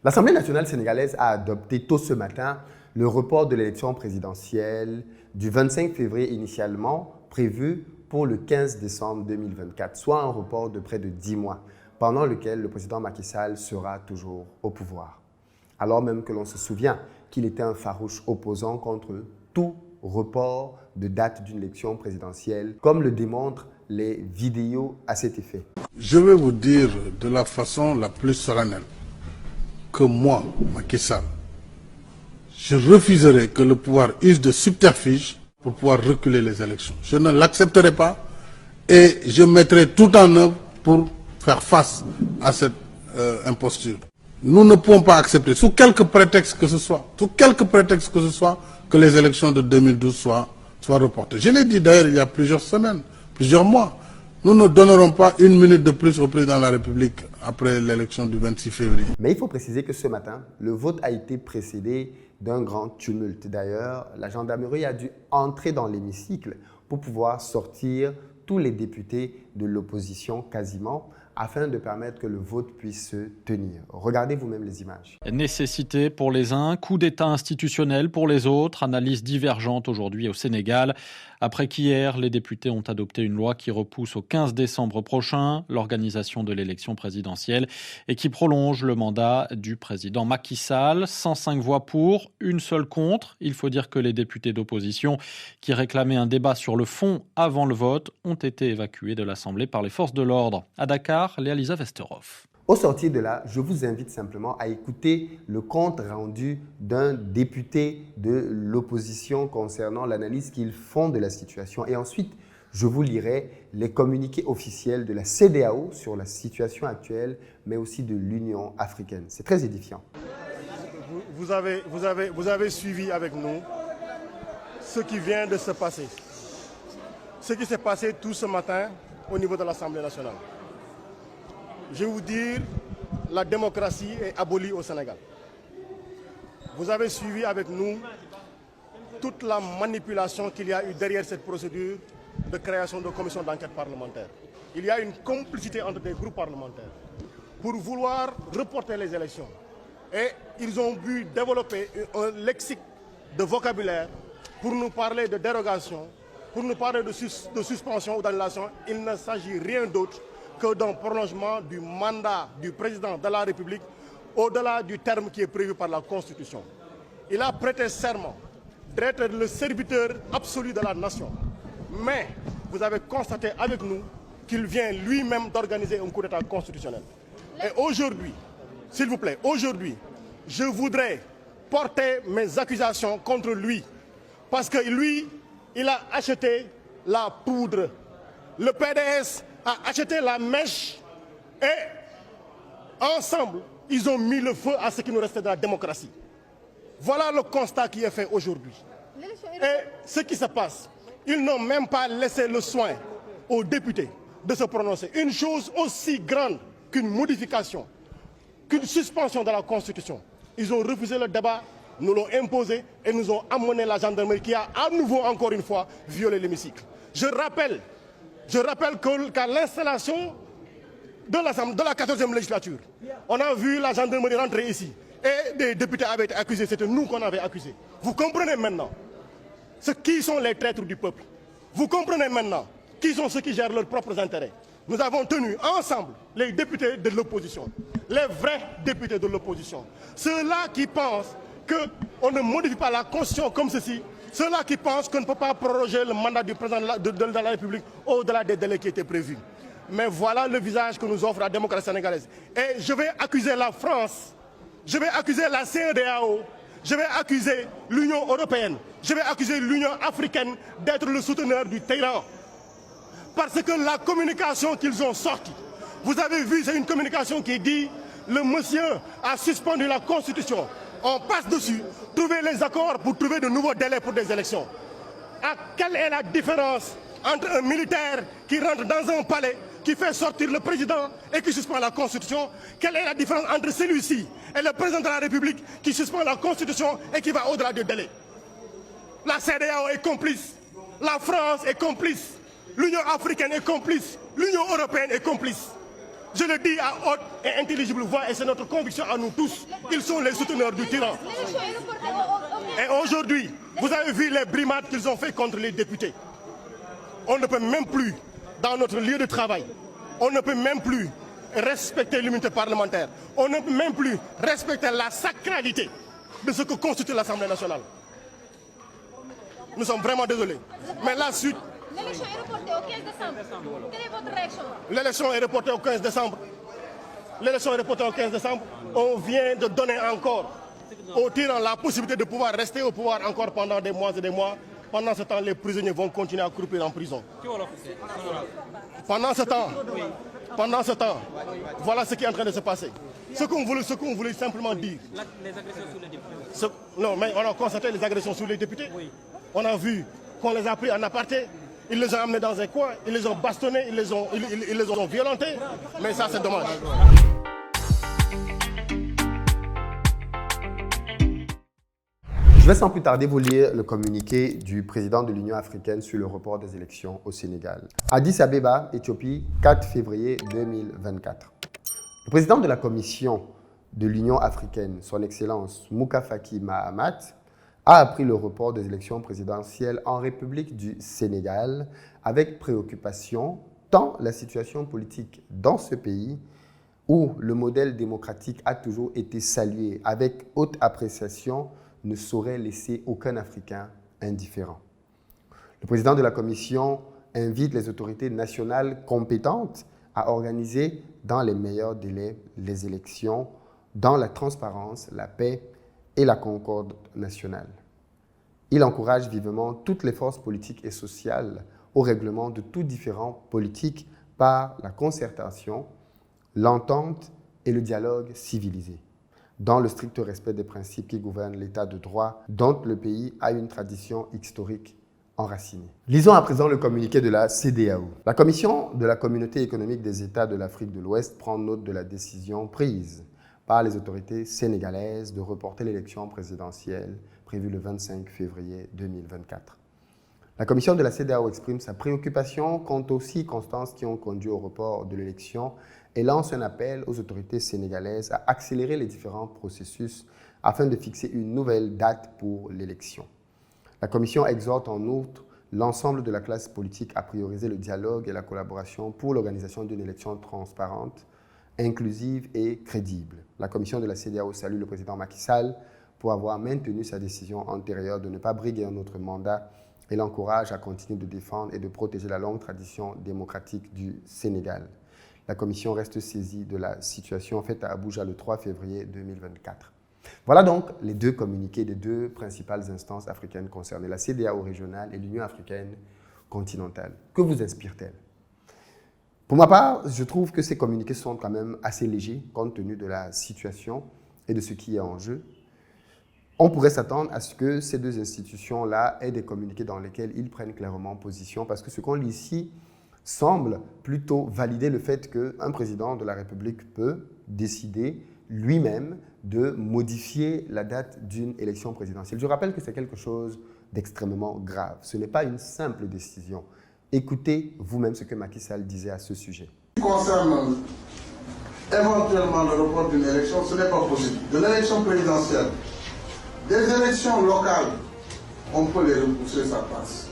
L'Assemblée nationale sénégalaise a adopté tôt ce matin le report de l'élection présidentielle du 25 février initialement prévu pour le 15 décembre 2024, soit un report de près de 10 mois, pendant lequel le président Macky Sall sera toujours au pouvoir. Alors même que l'on se souvient qu'il était un farouche opposant contre tout report de date d'une élection présidentielle, comme le démontrent les vidéos à cet effet. Je vais vous dire de la façon la plus solennelle que moi, Macky Sall, je refuserai que le pouvoir use de subterfuge pour pouvoir reculer les élections. Je ne l'accepterai pas et je mettrai tout en œuvre pour faire face à cette imposture. Nous ne pouvons pas accepter, sous quelque prétexte que ce soit, que les élections de 2012 soient reportées. Je l'ai dit d'ailleurs il y a plusieurs semaines, plusieurs mois. Nous ne donnerons pas une minute de plus au président de la République après l'élection du 26 février. Mais il faut préciser que ce matin, le vote a été précédé d'un grand tumulte. D'ailleurs, la gendarmerie a dû entrer dans l'hémicycle pour pouvoir sortir tous les députés de l'opposition quasiment, afin de permettre que le vote puisse se tenir. Regardez vous-même les images. Nécessité pour les uns, coup d'État institutionnel pour les autres, analyse divergente aujourd'hui au Sénégal. Après qu'hier, les députés ont adopté une loi qui repousse au 15 décembre prochain l'organisation de l'élection présidentielle et qui prolonge le mandat du président Macky Sall. 105 voix pour, une seule contre. Il faut dire que les députés d'opposition qui réclamaient un débat sur le fond avant le vote ont été évacués de l'Assemblée par les forces de l'ordre. À Dakar, Léa-Lisa Vesterhoff. Au sortir de là, je vous invite simplement à écouter le compte rendu d'un député de l'opposition concernant l'analyse qu'ils font de la situation. Et ensuite, je vous lirai les communiqués officiels de la CEDEAO sur la situation actuelle, mais aussi de l'Union africaine. C'est très édifiant. Vous avez suivi avec nous ce qui vient de se passer. Ce qui s'est passé tout ce matin au niveau de l'Assemblée nationale. Je vais vous dire, la démocratie est abolie au Sénégal. Vous avez suivi avec nous toute la manipulation qu'il y a eu derrière cette procédure de création de commission d'enquête parlementaire. Il y a une complicité entre des groupes parlementaires pour vouloir reporter les élections. Et ils ont pu développer un lexique de vocabulaire pour nous parler de dérogation, pour nous parler de suspension ou d'annulation. Il ne s'agit rien d'autre que d'un prolongement du mandat du président de la République au-delà du terme qui est prévu par la Constitution. Il a prêté serment d'être le serviteur absolu de la nation. Mais vous avez constaté avec nous qu'il vient lui-même d'organiser un coup d'État constitutionnel. Et aujourd'hui, s'il vous plaît, aujourd'hui, je voudrais porter mes accusations contre lui. Parce que lui, il a acheté la poudre. Le PDS a acheté la mèche et ensemble, ils ont mis le feu à ce qui nous restait de la démocratie. Voilà le constat qui est fait aujourd'hui. Et ce qui se passe, ils n'ont même pas laissé le soin aux députés de se prononcer. Une chose aussi grande qu'une modification, qu'une suspension de la Constitution. Ils ont refusé le débat, nous l'ont imposé et nous ont amené la gendarmerie qui a à nouveau, encore une fois, violé l'hémicycle. Je rappelle qu'à l'installation de la 14e législature, on a vu la gendarmerie rentrer ici et des députés avaient été accusés, c'était nous qu'on avait accusés. Vous comprenez maintenant qui sont les traîtres du peuple. Vous comprenez maintenant qui sont ceux qui gèrent leurs propres intérêts. Nous avons tenu ensemble les députés de l'opposition, les vrais députés de l'opposition, ceux-là qui pensent qu'on ne modifie pas la Constitution comme ceci, ceux-là qui pensent qu'on ne peut pas proroger le mandat du président de la République au-delà des délais qui étaient prévus. Mais voilà le visage que nous offre la démocratie sénégalaise. Et je vais accuser la France, je vais accuser la CEDEAO, je vais accuser l'Union européenne, je vais accuser l'Union africaine d'être le souteneur du tyran. Parce que la communication qu'ils ont sortie, vous avez vu, c'est une communication qui dit « le monsieur a suspendu la Constitution ». On passe dessus, trouver les accords pour trouver de nouveaux délais pour des élections. Quelle est la différence entre un militaire qui rentre dans un palais, qui fait sortir le président et qui suspend la Constitution? Quelle est la différence entre celui-ci et le président de la République qui suspend la Constitution et qui va au-delà du délai? La CEDEAO est complice, la France est complice, l'Union africaine est complice, l'Union européenne est complice. Je le dis à haute et intelligible voix et c'est notre conviction à nous tous. Ils sont les souteneurs du tyran. Et aujourd'hui, vous avez vu les brimades qu'ils ont fait contre les députés. On ne peut même plus, dans notre lieu de travail, on ne peut même plus respecter l'immunité parlementaire. On ne peut même plus respecter la sacralité de ce que constitue l'Assemblée nationale. Nous sommes vraiment désolés. Mais la suite... L'élection est reportée au 15 décembre. Quelle est votre réaction? L'élection est reportée au 15 décembre. L'élection est reportée au 15 décembre. On vient de donner encore aux tyrans la possibilité de pouvoir rester au pouvoir encore pendant des mois et des mois. Pendant ce temps, les prisonniers vont continuer à croupir en prison. Pendant ce temps, voilà ce qui est en train de se passer. Ce qu'on voulait simplement dire. Les agressions sur les députés. Non, mais on a constaté les agressions sur les députés. Oui. On a vu qu'on les a pris en aparté. Ils les ont amenés dans un coin, ils les ont bastonnés, ils les ont violentés. Mais ça, c'est dommage. Je vais sans plus tarder vous lire le communiqué du président de l'Union africaine sur le report des élections au Sénégal. Addis Abeba, Éthiopie, 4 février 2024. Le président de la Commission de l'Union africaine, son Excellence Moussa Faki Mahamat, a appris le report des élections présidentielles en République du Sénégal avec préoccupation, tant la situation politique dans ce pays, où le modèle démocratique a toujours été salué avec haute appréciation, ne saurait laisser aucun Africain indifférent. Le président de la Commission invite les autorités nationales compétentes à organiser dans les meilleurs délais les élections, dans la transparence, la paix et la concorde nationale. Il encourage vivement toutes les forces politiques et sociales au règlement de tout différend politique par la concertation, l'entente et le dialogue civilisé, dans le strict respect des principes qui gouvernent l'état de droit dont le pays a une tradition historique enracinée. Lisons à présent le communiqué de la CEDEAO. La Commission de la Communauté économique des États de l'Afrique de l'Ouest prend note de la décision prise par les autorités sénégalaises de reporter l'élection présidentielle prévue le 25 février 2024. La Commission de la CEDEAO exprime sa préoccupation quant aux circonstances qui ont conduit au report de l'élection et lance un appel aux autorités sénégalaises à accélérer les différents processus afin de fixer une nouvelle date pour l'élection. La Commission exhorte en outre l'ensemble de la classe politique à prioriser le dialogue et la collaboration pour l'organisation d'une élection transparente, inclusive et crédible. La Commission de la CEDEAO salue le président Macky Sall pour avoir maintenu sa décision antérieure de ne pas briguer un autre mandat et l'encourage à continuer de défendre et de protéger la longue tradition démocratique du Sénégal. La Commission reste saisie de la situation faite à Abuja le 3 février 2024. Voilà donc les deux communiqués des deux principales instances africaines concernées, la CEDEAO régionale et l'Union africaine continentale. Que vous inspire-t-elle? Pour ma part, je trouve que ces communiqués sont quand même assez légers compte tenu de la situation et de ce qui est en jeu. On pourrait s'attendre à ce que ces deux institutions-là aient des communiqués dans lesquels ils prennent clairement position parce que ce qu'on lit ici semble plutôt valider le fait qu'un président de la République peut décider lui-même de modifier la date d'une élection présidentielle. Je rappelle que c'est quelque chose d'extrêmement grave. Ce n'est pas une simple décision. Écoutez vous-même ce que Macky Sall disait à ce sujet. Ce qui concerne éventuellement le report d'une élection, ce n'est pas possible. De l'élection présidentielle, des élections locales, on peut les repousser, ça passe.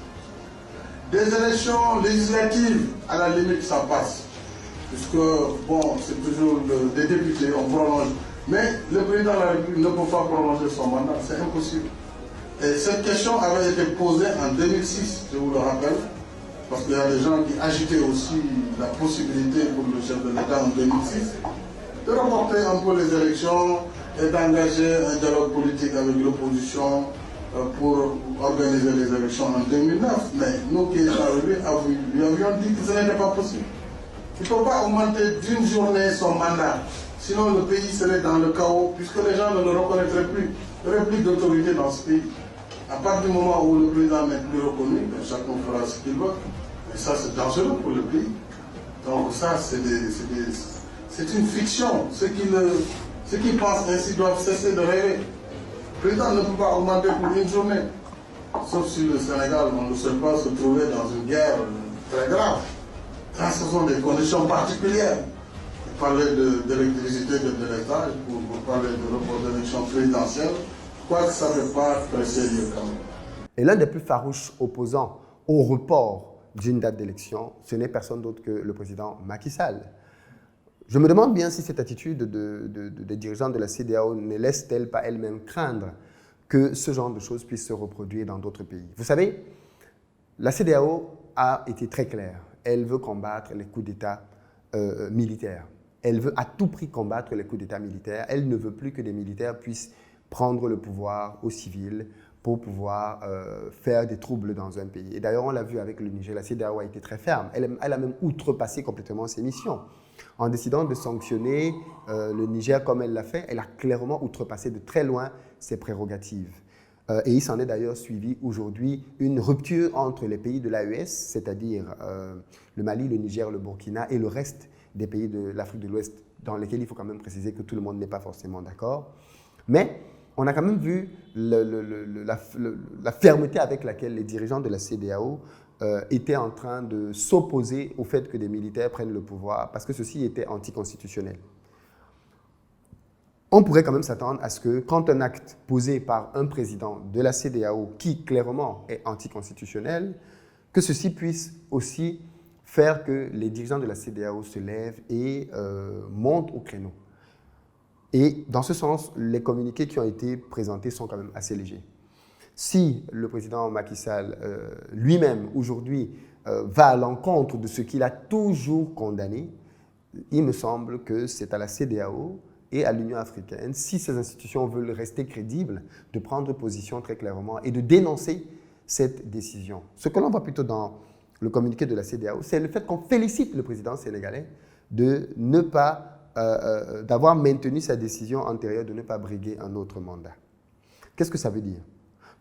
Des élections législatives, à la limite, ça passe. Puisque, bon, c'est toujours des députés, on prolonge. Mais le président de la République ne peut pas prolonger son mandat, c'est impossible. Et cette question avait été posée en 2006, je vous le rappelle, parce qu'il y a des gens qui agitaient aussi la possibilité pour le chef de l'État en 2006 de reporter un peu les élections et d'engager un dialogue politique avec l'opposition pour organiser les élections en 2009. Mais nous qui étions arrivés, lui avions dit que ce n'était pas possible. Il ne faut pas augmenter d'une journée son mandat. Sinon le pays serait dans le chaos puisque les gens ne le reconnaîtraient plus. Il n'y aurait plus d'autorité dans ce pays. À partir du moment où le président n'est plus reconnu, chacun fera ce qu'il veut. Et ça, c'est dangereux pour le pays. Donc ça, c'est une fiction. Ceux qui pensent ainsi doivent cesser de rêver. Le président ne peut pas augmenter pour une journée. Sauf si le Sénégal, on ne sait pas, se trouvait dans une guerre très grave. Là, ce sont des conditions particulières. parler d'électricité, de délestage, pour parler de report d'élection présidentielle, je crois que ça n'est pas très sérieux quand même. Et l'un des plus farouches opposants au report d'une date d'élection, ce n'est personne d'autre que le président Macky Sall. Je me demande bien si cette attitude des dirigeants de la CEDEAO ne laisse-t-elle pas elle-même craindre que ce genre de choses puisse se reproduire dans d'autres pays. Vous savez, la CEDEAO a été très claire. Elle veut combattre les coups d'État militaires. Elle veut à tout prix combattre les coups d'État militaires. Elle ne veut plus que des militaires puissent prendre le pouvoir aux civils pour pouvoir faire des troubles dans un pays. Et d'ailleurs, on l'a vu avec le Niger, la CEDEAO a été très ferme. Elle a même outrepassé complètement ses missions. En décidant de sanctionner le Niger comme elle l'a fait, elle a clairement outrepassé de très loin ses prérogatives. Et il s'en est d'ailleurs suivi aujourd'hui une rupture entre les pays de l'AES, c'est-à-dire le Mali, le Niger, le Burkina et le reste des pays de l'Afrique de l'Ouest, dans lesquels il faut quand même préciser que tout le monde n'est pas forcément d'accord. Mais on a quand même vu la fermeté avec laquelle les dirigeants de la CEDEAO étaient en train de s'opposer au fait que des militaires prennent le pouvoir, parce que ceci était anticonstitutionnel. On pourrait quand même s'attendre à ce que, quand un acte posé par un président de la CEDEAO, qui clairement est anticonstitutionnel, que ceci puisse aussi faire que les dirigeants de la CEDEAO se lèvent et montent au créneau. Et dans ce sens, les communiqués qui ont été présentés sont quand même assez légers. Si le président Macky Sall lui-même, aujourd'hui, va à l'encontre de ce qu'il a toujours condamné, il me semble que c'est à la CEDEAO et à l'Union africaine, si ces institutions veulent rester crédibles, de prendre position très clairement et de dénoncer cette décision. Ce que l'on voit plutôt dans le communiqué de la CEDEAO, c'est le fait qu'on félicite le président sénégalais de ne pas d'avoir maintenu sa décision antérieure de ne pas briguer un autre mandat. Qu'est-ce que ça veut dire?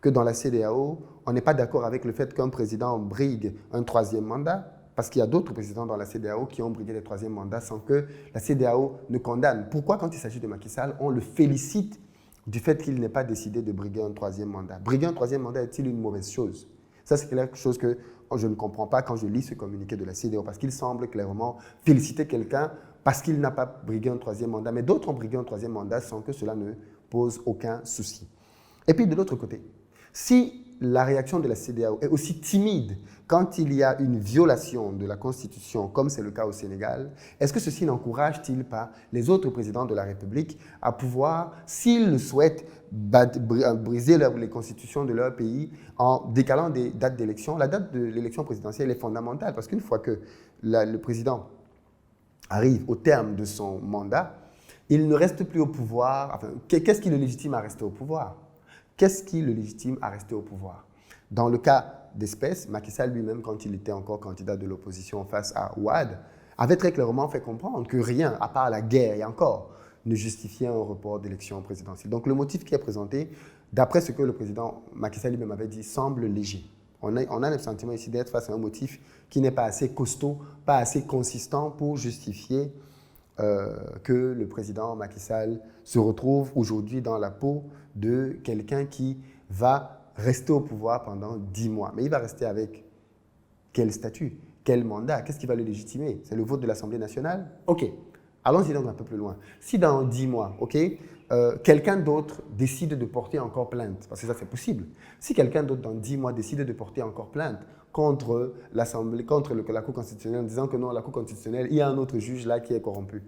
Que dans la CEDEAO, on n'est pas d'accord avec le fait qu'un président brigue un troisième mandat, parce qu'il y a d'autres présidents dans la CEDEAO qui ont brigué des troisièmes mandats sans que la CEDEAO ne condamne. Pourquoi, quand il s'agit de Macky Sall, on le félicite du fait qu'il n'ait pas décidé de briguer un troisième mandat? Briguer un troisième mandat est-il une mauvaise chose? Ça, c'est quelque chose que je ne comprends pas quand je lis ce communiqué de la CEDEAO, parce qu'il semble clairement féliciter quelqu'un parce qu'il n'a pas brigué un troisième mandat. Mais d'autres ont brigué un troisième mandat sans que cela ne pose aucun souci. Et puis, de l'autre côté, si la réaction de la CEDEAO est aussi timide quand il y a une violation de la Constitution, comme c'est le cas au Sénégal, est-ce que ceci n'encourage-t-il pas les autres présidents de la République à pouvoir, s'ils le souhaitent, briser les constitutions de leur pays en décalant des dates d'élection? La date de l'élection présidentielle est fondamentale parce qu'une fois que le président arrive au terme de son mandat, il ne reste plus au pouvoir. Enfin, qu'est-ce qui le légitime à rester au pouvoir? Qu'est-ce qui le légitime à rester au pouvoir? Dans le cas d'espèce, Macky Sall lui-même, quand il était encore candidat de l'opposition face à Ouad, avait très clairement fait comprendre que rien, à part la guerre et encore, ne justifiait un report d'élection présidentielle. Donc le motif qui est présenté, d'après ce que le président Macky Sall lui-même avait dit, semble léger. On a le sentiment ici d'être face à un motif qui n'est pas assez costaud, pas assez consistant pour justifier que le président Macky Sall se retrouve aujourd'hui dans la peau de quelqu'un qui va rester au pouvoir pendant 10 mois. Mais il va rester avec quel statut? Quel mandat? Qu'est-ce qui va le légitimer? C'est le vote de l'Assemblée nationale? OK. Allons-y donc un peu plus loin. Si dans 10 mois, OK, quelqu'un d'autre décide de porter encore plainte, parce que ça c'est possible, si quelqu'un d'autre dans 10 mois décide de porter encore plainte contre l'Assemblée, contre la Cour constitutionnelle, en disant que non, la Cour constitutionnelle, il y a un autre juge là qui est corrompu,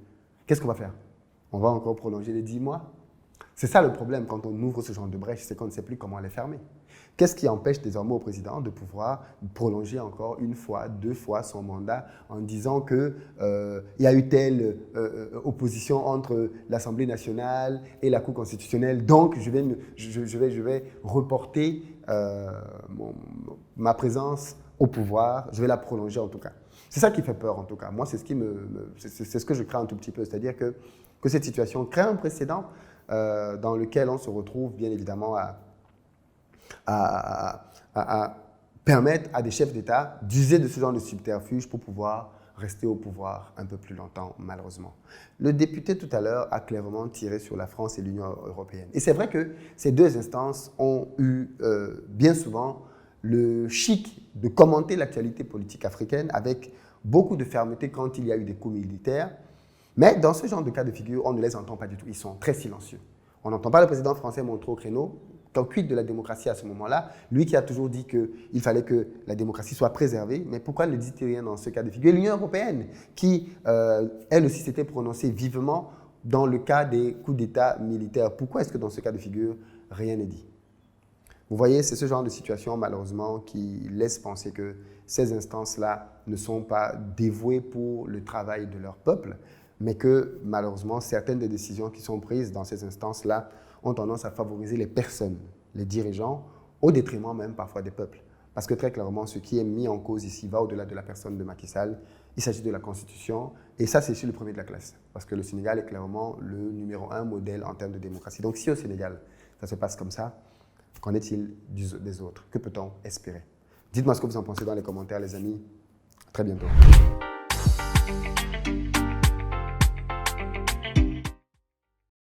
qu'est-ce qu'on va faire? On va encore prolonger les 10 mois? C'est ça le problème quand on ouvre ce genre de brèche, c'est qu'on ne sait plus comment les fermer. Qu'est-ce qui empêche désormais au président de pouvoir prolonger encore une fois, 2 fois son mandat en disant qu'il y a eu telle opposition entre l'Assemblée nationale et la Cour constitutionnelle, donc je vais reporter ma présence au pouvoir, je vais la prolonger en tout cas. C'est ça qui fait peur en tout cas. Moi, c'est ce que je crains un tout petit peu, c'est-à-dire que cette situation crée un précédent dans lequel on se retrouve bien évidemment à permettre à des chefs d'État d'user de ce genre de subterfuge pour pouvoir rester au pouvoir un peu plus longtemps, malheureusement. Le député tout à l'heure a clairement tiré sur la France et l'Union européenne. Et c'est vrai que ces deux instances ont eu bien souvent le chic de commenter l'actualité politique africaine avec beaucoup de fermeté quand il y a eu des coups militaires, Mais dans ce genre de cas de figure, on ne les entend pas du tout. Ils sont très silencieux. On n'entend pas le président français montrer au créneau. Qu'en quid de la démocratie à ce moment-là, lui qui a toujours dit qu'il fallait que la démocratie soit préservée, mais pourquoi ne dit-il rien dans ce cas de figure? L'Union européenne, qui elle aussi s'était prononcée vivement dans le cas des coups d'État militaires, pourquoi est-ce que dans ce cas de figure, rien n'est dit? Vous voyez, c'est ce genre de situation, malheureusement, qui laisse penser que ces instances-là ne sont pas dévouées pour le travail de leur peuple, mais que, malheureusement, certaines des décisions qui sont prises dans ces instances-là ont tendance à favoriser les personnes, les dirigeants, au détriment même parfois des peuples. Parce que très clairement, ce qui est mis en cause ici va au-delà de la personne de Macky Sall. Il s'agit de la Constitution, et ça, c'est sur le premier de la classe. Parce que le Sénégal est clairement le numéro 1 modèle en termes de démocratie. Donc si au Sénégal, ça se passe comme ça, qu'en est-il des autres? Que peut-on espérer? Dites-moi ce que vous en pensez dans les commentaires, les amis. À très bientôt.